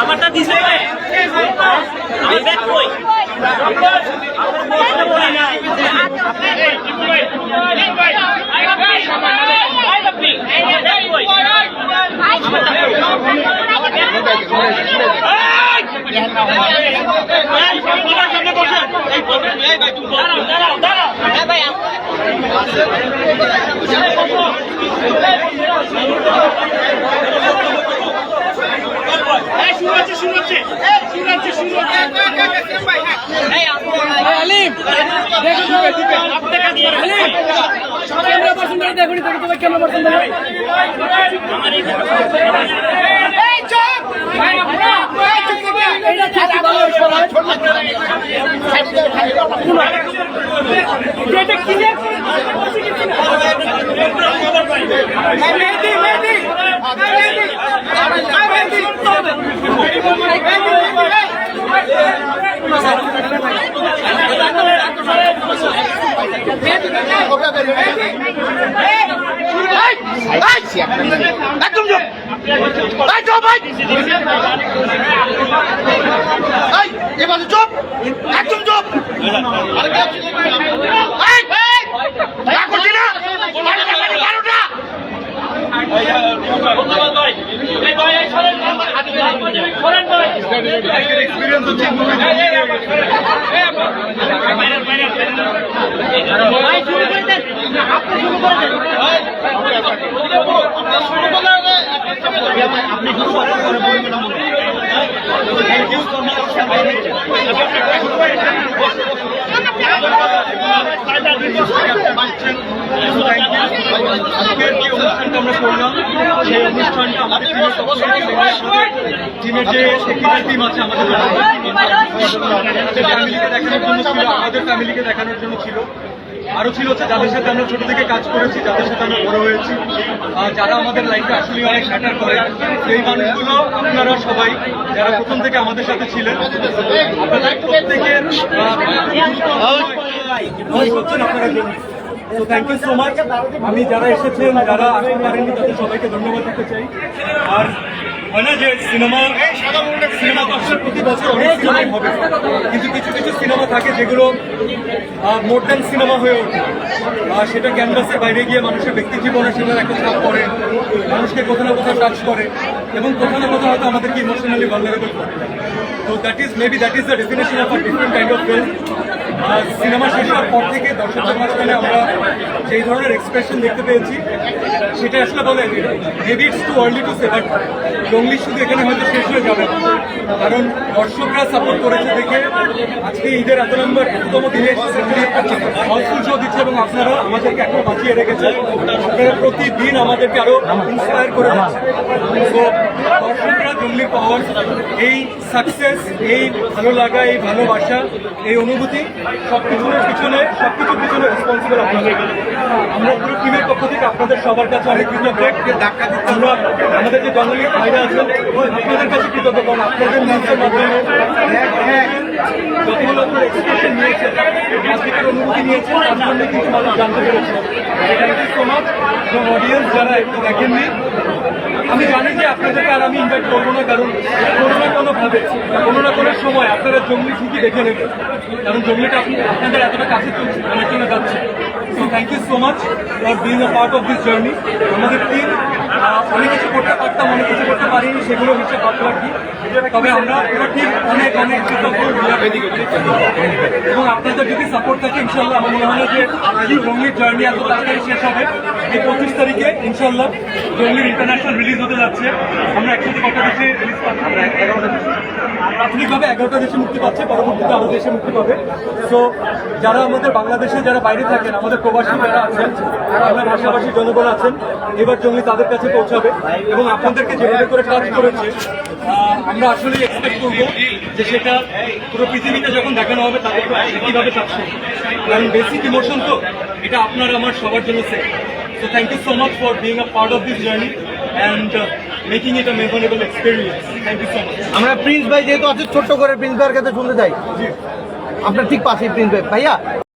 আমারটা দিছে আমি ব্যাক কই এবারে চুপ, একদম চুপ। আজকের যে অনুষ্ঠানটা আমরা করলাম সেই অনুষ্ঠানটা আমাদের টিমের যে টেকনিক্যাল টিম আছে আমাদের ফ্যামিলিকে দেখানোর জন্য ছিল, আমাদের ফ্যামিলিকে দেখানোর জন্য ছিল, আরো ছিল হচ্ছে যাদের সাথে আমরা ছোট থেকে কাজ করেছি, যাদের সাথে আমরা বড় হয়েছি, যারা আমাদের লাইফে আসলে অনেক ম্যাটার করে, সেই মানুষগুলো আপনারা সবাই যারা প্রথম থেকে আমাদের সাথে ছিলেন, আপনাদের প্রত্যেকের আপনারা জন্য। তো থ্যাংক ইউ সো মাচ। আমি যারা এসেছেন, যারা আসতে পারেননি, তাদের সবাইকে ধন্যবাদ দিতে চাই। আর হয় না যে সিনেমা দর্শক প্রতি বছর অনেক সিনেমাই হবে, কিন্তু কিছু কিছু সিনেমা থাকে যেগুলো মোর দ্যান সিনেমা হয়ে ওঠে। সেটা ক্যানভাসের বাইরে গিয়ে মানুষের ব্যক্তি জীবনে সেগুলো একটা ছাপ করে, মানুষকে কোথাও না কোথাও টাচ করে, এবং কোথাও না কোথাও হয়তো আমাদেরকে ইমোশনালি ভালনারেবল করে। তো that is the definition of a different kind of film. Cinema শেষ হওয়ার পর থেকে দর্শকদের মাঝখানে আমরা যেই ধরনের এক্সপ্রেশন দেখতে পেয়েছি, সেটা আসলে বলে maybe it's too early to say, but জঙ্গলি শুধু এখানে হয়তো শেষ হয়ে যাবে, কারণ দর্শকরা সাপোর্ট করেছে দেখে আজকে ঈদের এততম দিনে হাউসফুল শো দিচ্ছে, এবং আপনারা আমাদেরকে এখনো বাঁচিয়ে রেখেছেন। আপনারা প্রতিদিন আমাদেরকে আরো ইন্সপায়ার করে দিচ্ছেন। তো দর্শকরা জঙ্গলি পাওয়ার এই সাকসেস, এই ভালো লাগা, এই ভালোবাসা, এই অনুভূতি সবকিছুর পিছনে রেসপন্সিবল আপনাদের। আমরা পুরো টিমের পক্ষ থেকে আপনাদের সবার কাছে অনেক কৃতজ্ঞ। আমরা আমাদের যে জঙ্গলি ভাইরা আছেন আপনাদের কাছে কৃতজ্ঞ, কারণ আপনাদের নিউজের মাধ্যমে যতগুলো আপনার এক্সপ্রেশন নিয়েছেন, আজকের অনুভূতি নিয়েছেন, তার জন্য কিছু মানুষ জানতে পেরেছেন। Thank you so much. এবং অডিয়েন্স যারা একটু দেখেননি, আমি জানি যে আপনাদেরকে আর আমি ইনভাইট করবো না, কারণ কোনো না কোনোভাবে কোনো না কোনো সময় আপনারা জঙ্গলি ঠিকই দেখে নেবেন, কারণ জঙ্গলিটা আপনাদের এতটা কাছে অনেক জন্য যাচ্ছে। So thank you so much for being a part of this journey. আমাদের টিম অনেক কিছু করতে পারতাম, অনেক কিছু করতে পারিনি, সেগুলো হচ্ছে বাদ বাকি। তবে আমরা পুরো টিম অনেক অনেক কৃতজ্ঞ, এবং আপনাদের যদি সাপোর্ট থাকে ইনশাল্লাহ আমার মনে হয় যে জঙ্গলির জার্নি এত তাড়াতাড়ি শেষ হবে। এই 25 তারিখে ইনশাল্লাহ জঙ্গলির ইন্টারন্যাশনাল রিলিজ হতে যাচ্ছে। আমরা একসাথে কটা দেশে রিলিজ পাচ্ছি, প্রাথমিকভাবে 11টা দেশে মুক্তি পাচ্ছে, পরবর্তীতে আরো দেশে মুক্তি পাবে। সো যারা আমাদের বাংলাদেশে যারা বাইরে থাকেন, আমাদের প্রবাসী যারা আছেন, বাংলা ভাষাভাষী জনগণ আছেন, এবার জঙ্গলি তাদের কাছে পৌঁছাবে, এবং আপনাদেরকে যেভাবে করে কাজ করেছে আমরা আসলে এক্সপেক্ট করবো যে সেটা পুরো পৃথিবীতে যখন দেখানো হবে তাদেরকে কীভাবে থাকছে, কারণ বেসিক ইমোশন তো এটা আপনার আমার সবার জন্য same. So thank you so much for being a part of this journey and making it a memorable experience. Thank you so much. আমরা প্রিন্স ভাই যেহেতু আছে, ছোট্ট করে প্রিন্স ভাইয়ের কাছে শুনতে চাই। আপনার ঠিক পাশেই প্রিন্স ভাই ভাইয়া